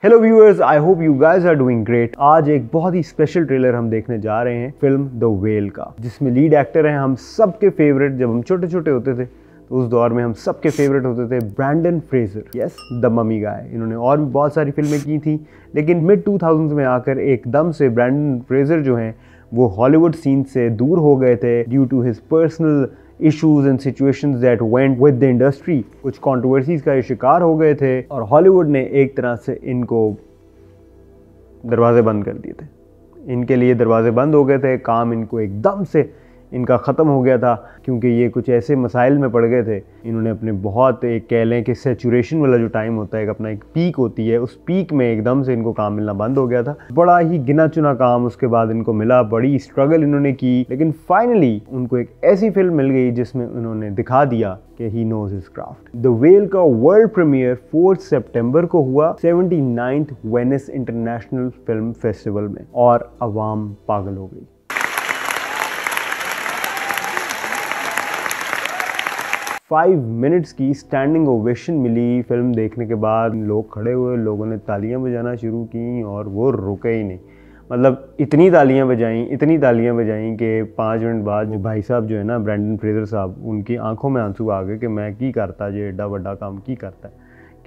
Hello viewers, I hope you guys are doing great. आज एक बहुत ही स्पेशल ट्रेलर हम देखने जा रहे हैं फिल्म द व्हेल का, जिसमें लीड एक्टर हैं हम सबके फेवरेट। जब हम छोटे छोटे होते थे तो उस दौर में हम सबके फेवरेट होते थे Brendan Fraser, yes the Mummy guy. इन्होंने और भी बहुत सारी फिल्में की थी, लेकिन मिड 2000s में आकर एकदम से ब्रैंडन फ्रेजर जो हैं वो हॉलीवुड सीन से दूर हो गए थे due to his personal issues and situations that went with the industry. कुछ कंट्रोवर्सीज का ये शिकार हो गए थे और हॉलीवुड ने एक तरह से इनको दरवाजे बंद कर दिए थे। इनके लिए दरवाजे बंद हो गए थे, काम इनको एकदम से इनका ख़त्म हो गया था, क्योंकि ये कुछ ऐसे मसाइल में पड़ गए थे। इन्होंने अपने बहुत एक कह लें कि सैचुरेशन वाला जो टाइम होता है, एक अपना एक पीक होती है, उस पीक में एकदम से इनको काम मिलना बंद हो गया था। बड़ा ही गिना चुना काम उसके बाद इनको मिला, बड़ी स्ट्रगल इन्होंने की, लेकिन फाइनली उनको एक ऐसी फिल्म मिल गई जिसमें उन्होंने दिखा दिया कि he knows his craft. The whale का वर्ल्ड प्रीमियर 4 सितंबर को हुआ 79th Venice international film festival में, और अवाम पागल हो गई। 5 मिनट्स की स्टैंडिंग ओवेशन मिली फिल्म देखने के बाद। लोग खड़े हुए, लोगों ने तालियां बजाना शुरू की और वो रुके ही नहीं। मतलब इतनी तालियां बजाईं कि 5 मिनट बाद जो भाई साहब जो है ना, ब्रैंडन फ्रेजर साहब, उनकी आंखों में आंसू आ गए कि मैं की करता जो एडा बड़ा काम की करता है,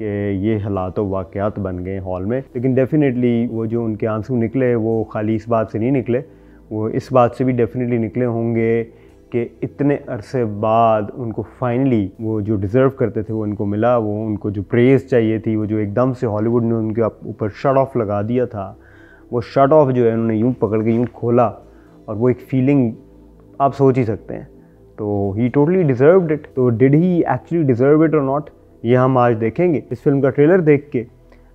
कि ये हालात व वाक़यात बन गए हॉल में। लेकिन डेफिनेटली वो जो उनके आंसू निकले वो खाली इस बात से नहीं निकले, वो इस बात से भी डेफिनेटली निकले होंगे कि इतने अरसे बाद उनको फाइनली वो जो डिज़र्व करते थे वो उनको मिला। वो उनको जो प्रेज़ चाहिए थी, वो जो एकदम से हॉलीवुड ने उनके ऊपर शट ऑफ लगा दिया था, वो शट ऑफ जो है उन्होंने यूँ पकड़ के यूँ खोला, और वो एक फीलिंग आप सोच ही सकते हैं। तो ही टोटली डिज़र्व्ड इट। तो did he actually deserve it और नॉट, ये हम आज देखेंगे इस फिल्म का ट्रेलर देख के।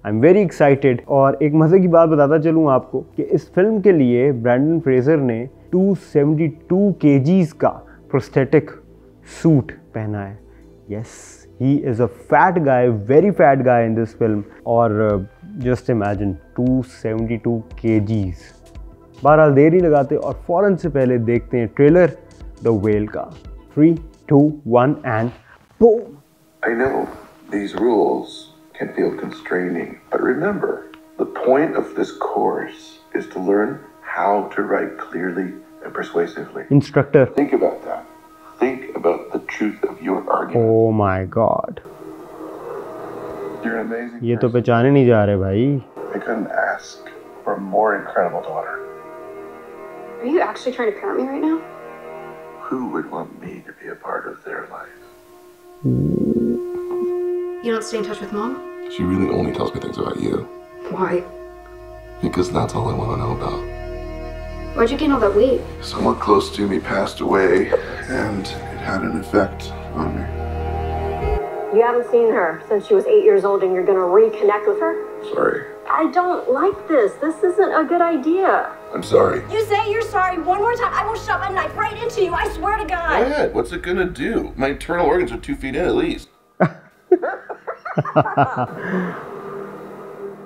I am very excited. और एक मज़े की बात बताता चलूँ आपको कि इस फिल्म के लिए ब्रैंडन फ्रेजर ने 272 kgs का प्रोस्थेटिक सूट पहना है। Yes, he is a fat guy, very fat guy in this film. और जस्ट इमेजिन 272 kgs। बहरहाल देर नहीं लगाते और फ़ौरन से पहले देखते हैं ट्रेलर द व्हेल का। 3, 2, 1 and boom. I know these rules can feel constraining, but remember, the point of this course is to learn how to write clearly and persuasively. Instructor. Think about that. Think about the truth of your argument. Oh my God. You're an amazing ये तो person. पहचाने नहीं जा रहे भाई। I couldn't ask for a more incredible daughter. Are you actually trying to parent me right now? Who would want me to be a part of their life? You don't stay in touch with Mom? She really only tells me things about you. Why? Because that's all I want to know about. Why'd you gain all that weight? Someone close to me passed away, and it had an effect on me. You haven't seen her since she was 8 years old, and you're gonna reconnect with her? Sorry. I don't like this. This isn't a good idea. I'm sorry. You say you're sorry one more time, I will shove a knife right into you. I swear to God. Go ahead. What's it gonna do? My internal organs are 2 feet in at least.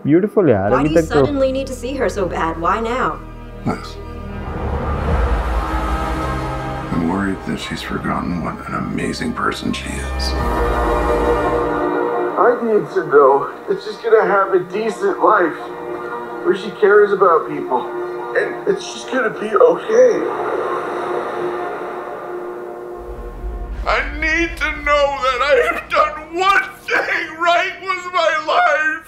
Beautiful यार। Why do अभी you तक तो suddenly need to see her so bad? Why now? Nice. I'm worried that she's forgotten what an amazing person she is. I need to know that she's gonna have a decent life where she cares about people, and it's just gonna be okay. I need to know that I have done one thing right with my life.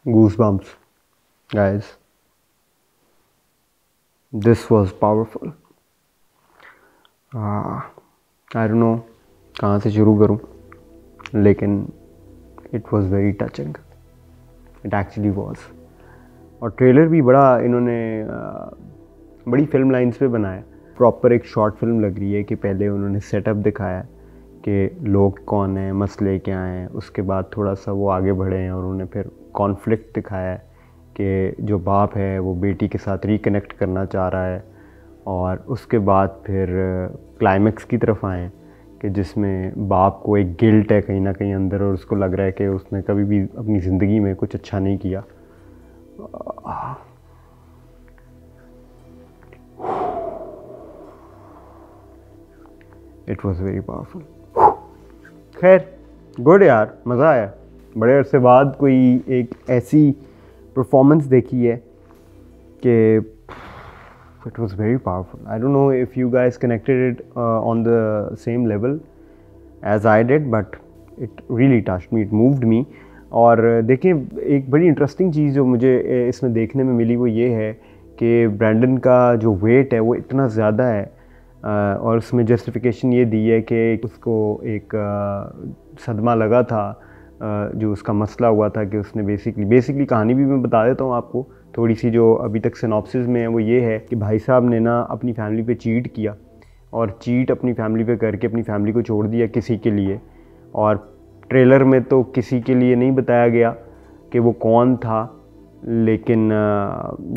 Goosebumps, guys. This was powerful. I don't know कहाँ से शुरू करूँ, लेकिन it was very touching. It actually was. और trailer भी बड़ा इन्होंने बड़ी फिल्म लाइंस पे बनाया। प्रॉपर एक शॉर्ट फिल्म लग रही है कि पहले उन्होंने सेटअप दिखाया कि लोग कौन हैं, मसले क्या हैं, उसके बाद थोड़ा सा वो आगे बढ़े हैं और उन्होंने फिर कॉन्फ्लिक्ट दिखाया है कि जो बाप है वो बेटी के साथ रिकनेक्ट करना चाह रहा है, और उसके बाद फिर क्लाइमेक्स की तरफ आए कि जिसमें बाप को एक गिल्ट है कहीं ना कहीं अंदर और उसको लग रहा है कि उसने कभी भी अपनी ज़िंदगी में कुछ अच्छा नहीं किया। It was very powerful. खैर गुड यार, मज़ा आया। बड़े अरसे बाद कोई एक ऐसी परफॉर्मेंस देखी है कि it was very powerful. I don't know if you guys connected it on the same level as I did, but it really touched me, it moved me. और देखिए एक बड़ी इंटरेस्टिंग चीज़ जो मुझे इसमें देखने में मिली वो ये है कि ब्रैंडन का जो वेट है वो इतना ज़्यादा है और उसमें जस्टिफिकेशन ये दी है कि उसको एक सदमा लगा था, जो उसका मसला हुआ था कि उसने बेसिकली कहानी भी मैं बता देता हूँ आपको थोड़ी सी, जो अभी तक सिनॉप्सिस में है वो ये है कि भाई साहब ने ना अपनी फैमिली पे चीट किया और चीट अपनी फैमिली पे करके अपनी फैमिली को छोड़ दिया किसी के लिए। और ट्रेलर में तो किसी के लिए नहीं बताया गया कि वो कौन था, लेकिन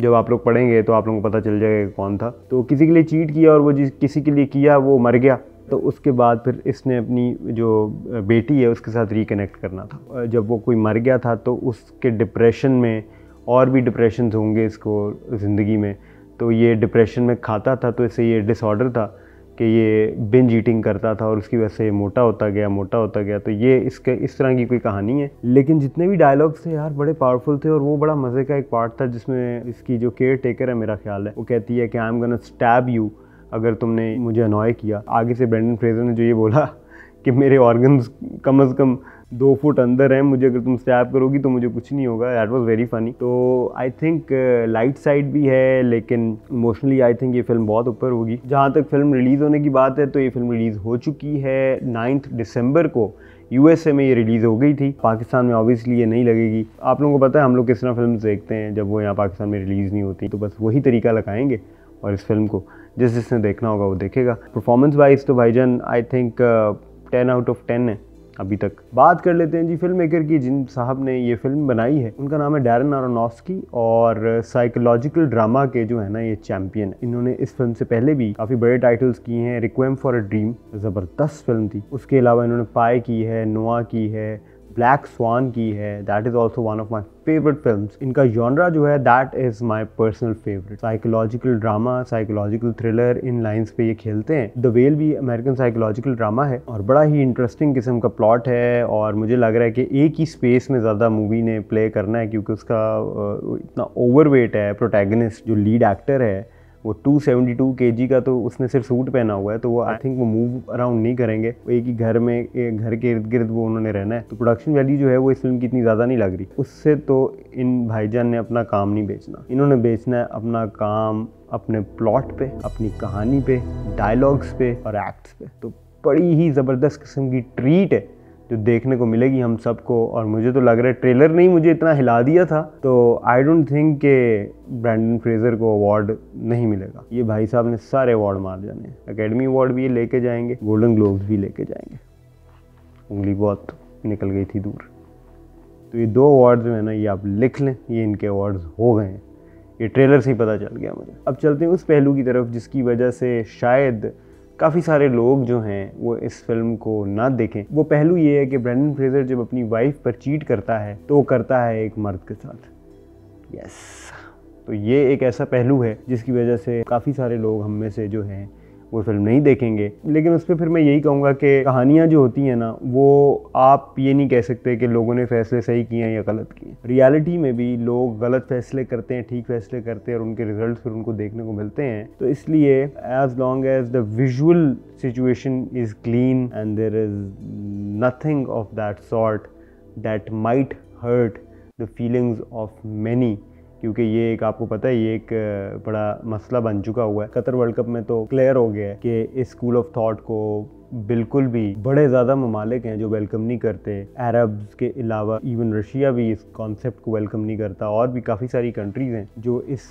जब आप लोग पढ़ेंगे तो आप लोगों को पता चल जाएगा कि कौन था। तो किसी के लिए चीट किया और वो जिस किसी के लिए किया वो मर गया। तो उसके बाद फिर इसने अपनी जो बेटी है उसके साथ रिकनेक्ट करना था। जब वो कोई मर गया था तो उसके डिप्रेशन में और भी डिप्रेशन होंगे इसको ज़िंदगी में, तो ये डिप्रेशन में खाता था, तो इससे ये डिसऑर्डर था कि ये बिंज ईटिंग करता था और उसकी वजह से मोटा होता गया। तो ये इसके इस तरह की कोई कहानी है। लेकिन जितने भी डायलॉग्स थे यार बड़े पावरफुल थे और वो बड़ा मज़े का एक पार्ट था जिसमें इसकी जो केयर टेकर है मेरा ख्याल है वो कहती है कि I am gonna stab you अगर तुमने मुझे अनॉय किया। आगे से ब्रेंडन फ्रेजर ने जो ये बोला कि मेरे ऑर्गन्स कम से कम 2 फुट अंदर हैं, मुझे अगर तुम स्टैब करोगी तो मुझे कुछ नहीं होगा। That was very funny. तो आई थिंक लाइट साइड भी है, लेकिन इमोशनली आई थिंक ये फिल्म बहुत ऊपर होगी। जहाँ तक फिल्म रिलीज़ होने की बात है तो ये फिल्म रिलीज़ हो चुकी है 9 दिसंबर को। यूएसए में ये रिलीज़ हो गई थी, पाकिस्तान में ऑब्वियसली ये नहीं लगेगी। आप लोगों को पता है हम लोग किस तरह फिल्म देखते हैं जब वो यहाँ पाकिस्तान में रिलीज़ नहीं होती, तो बस वही तरीका लगाएंगे और इस फिल्म को जिसने देखना होगा वो देखेगा। परफॉर्मेंस वाइज तो भाईजान आई थिंक 10 आउट ऑफ 10 है अभी तक। बात कर लेते हैं जी फिल्म मेकर की जिन साहब ने ये फिल्म बनाई है। उनका नाम है डैरन अरोनोफ्स्की और साइकोलॉजिकल ड्रामा के जो है ना ये चैंपियन है। इन्होंने इस फिल्म से पहले भी काफ़ी बड़े टाइटल्स किए हैं। रिक्वेम फॉर अ ड्रीम ज़बरदस्त फिल्म थी। उसके अलावा इन्होंने पाई की है, नोआ की है, ब्लैक स्वान की है। That is also one of my favourite films. इनका जॉनरा जो है that is my personal favourite. Psychological drama, psychological thriller, in lines पे ये खेलते हैं। द वेल भी अमेरिकन साइकोलॉजिकल ड्रामा है और बड़ा ही इंटरेस्टिंग किस्म का प्लॉट है और मुझे लग रहा है कि एक ही स्पेस में ज़्यादा मूवी ने प्ले करना है क्योंकि उसका इतना ओवरवेट है। प्रोटैगनिस्ट जो लीड एक्टर है वो 272 kg का, तो उसने सिर्फ सूट पहना हुआ है, तो वो आई थिंक वो मूव अराउंड नहीं करेंगे। वो एक ही घर में, एक घर के इर्द गिर्द वो उन्होंने रहना है। तो प्रोडक्शन वैल्यू जो है वो इस फिल्म की इतनी ज़्यादा नहीं लग रही। उससे तो इन भाईजान ने अपना काम नहीं बेचना, इन्होंने बेचना है अपना काम अपने प्लॉट पे, अपनी कहानी पे, डायलॉग्स पे और एक्ट्स पे। तो बड़ी ही ज़बरदस्त किस्म की ट्रीट है जो देखने को मिलेगी हम सबको। और मुझे तो लग रहा है ट्रेलर ने ही मुझे इतना हिला दिया था, तो आई डोंट थिंक कि ब्रैंडन फ्रेजर को अवार्ड नहीं मिलेगा। ये भाई साहब ने सारे अवार्ड मार जाने हैं। एकेडमी अवार्ड भी ये लेके जाएंगे, गोल्डन ग्लोब्स भी लेके जाएंगे। उंगली बहुत निकल गई थी दूर। तो ये 2 अवार्ड्स जो है ना ये आप लिख लें, ये इनके अवार्ड्स हो गए हैं। ये ट्रेलर से ही पता चल गया मुझे। अब चलते हैं उस पहलू की तरफ जिसकी वजह से शायद काफ़ी सारे लोग जो हैं वो इस फिल्म को ना देखें। वो पहलू ये है कि ब्रैंडन फ्रेजर जब अपनी वाइफ पर चीट करता है तो वो करता है एक मर्द के साथ। यस, तो ये एक ऐसा पहलू है जिसकी वजह से काफ़ी सारे लोग हम में से जो हैं वो फिल्म नहीं देखेंगे। लेकिन उस पर फिर मैं यही कहूँगा कि कहानियाँ जो होती हैं ना वो आप ये नहीं कह सकते कि लोगों ने फैसले सही किए हैं या गलत किए। रियलिटी में भी लोग गलत फैसले करते हैं, ठीक फैसले करते हैं और उनके रिजल्ट फिर उनको देखने को मिलते हैं। तो इसलिए as long as the visual situation is clean and there is nothing of that sort that might hurt the feelings of many, क्योंकि ये एक आपको पता है ये एक बड़ा मसला बन चुका हुआ है। कतर वर्ल्ड कप में तो क्लियर हो गया है कि इस स्कूल ऑफ थॉट को बिल्कुल भी बड़े ज़्यादा ममालिक हैं जो वेलकम नहीं करते। अरब्स के अलावा इवन रशिया भी इस कॉन्सेप्ट को वेलकम नहीं करता और भी काफ़ी सारी कंट्रीज़ हैं जो इस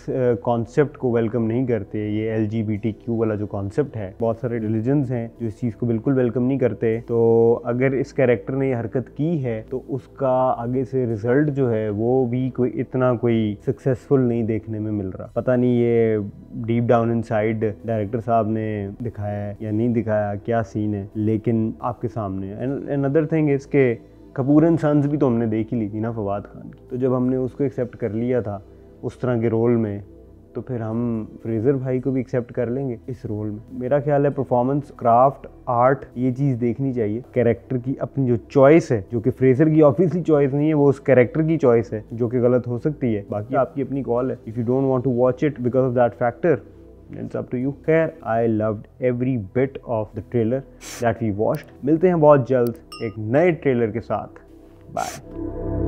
कॉन्सेप्ट को वेलकम नहीं करते। ये LGBTQ वाला जो कॉन्सेप्ट है, बहुत सारे रिलीजन्स हैं जो इस चीज़ को बिल्कुल वेलकम नहीं करते। तो अगर इस कैरेक्टर ने ये हरकत की है तो उसका आगे से रिजल्ट जो है वो भी कोई इतना कोई सक्सेसफुल नहीं देखने में मिल रहा। पता नहीं ये डीप डाउन इनसाइड डायरेक्टर साहब ने दिखाया है या नहीं दिखाया, क्या सीन सीन है, लेकिन आपके सामने है। एंड अनदर थिंग इज़ के कपूर एंड सन्स भी तो हमने देख ही ली थी ना फवाद खान की, तो जब हमने उसको एक्सेप्ट कर लिया था उस तरह के रोल में, तो फिर हम फ्रेज़र भाई को भी एक्सेप्ट कर लेंगे इस रोल में। मेरा ख्याल है परफॉर्मेंस, क्राफ्ट, आर्ट, ये चीज़ देखनी चाहिए। कैरेक्टर की अपनी जो चॉइस है, जो कि फ्रेज़र की ऑब्वियसली चॉइस नहीं है, वो उस कैरेक्टर की चॉइस है जो कि गलत हो सकती है, बाकी आपकी अपनी कॉल है। If you don't want to watch it because of that factor, it's up to you. खैर, I loved every bit of the trailer that we watched. मिलते हैं बहुत जल्द एक नए ट्रेलर के साथ। बाय।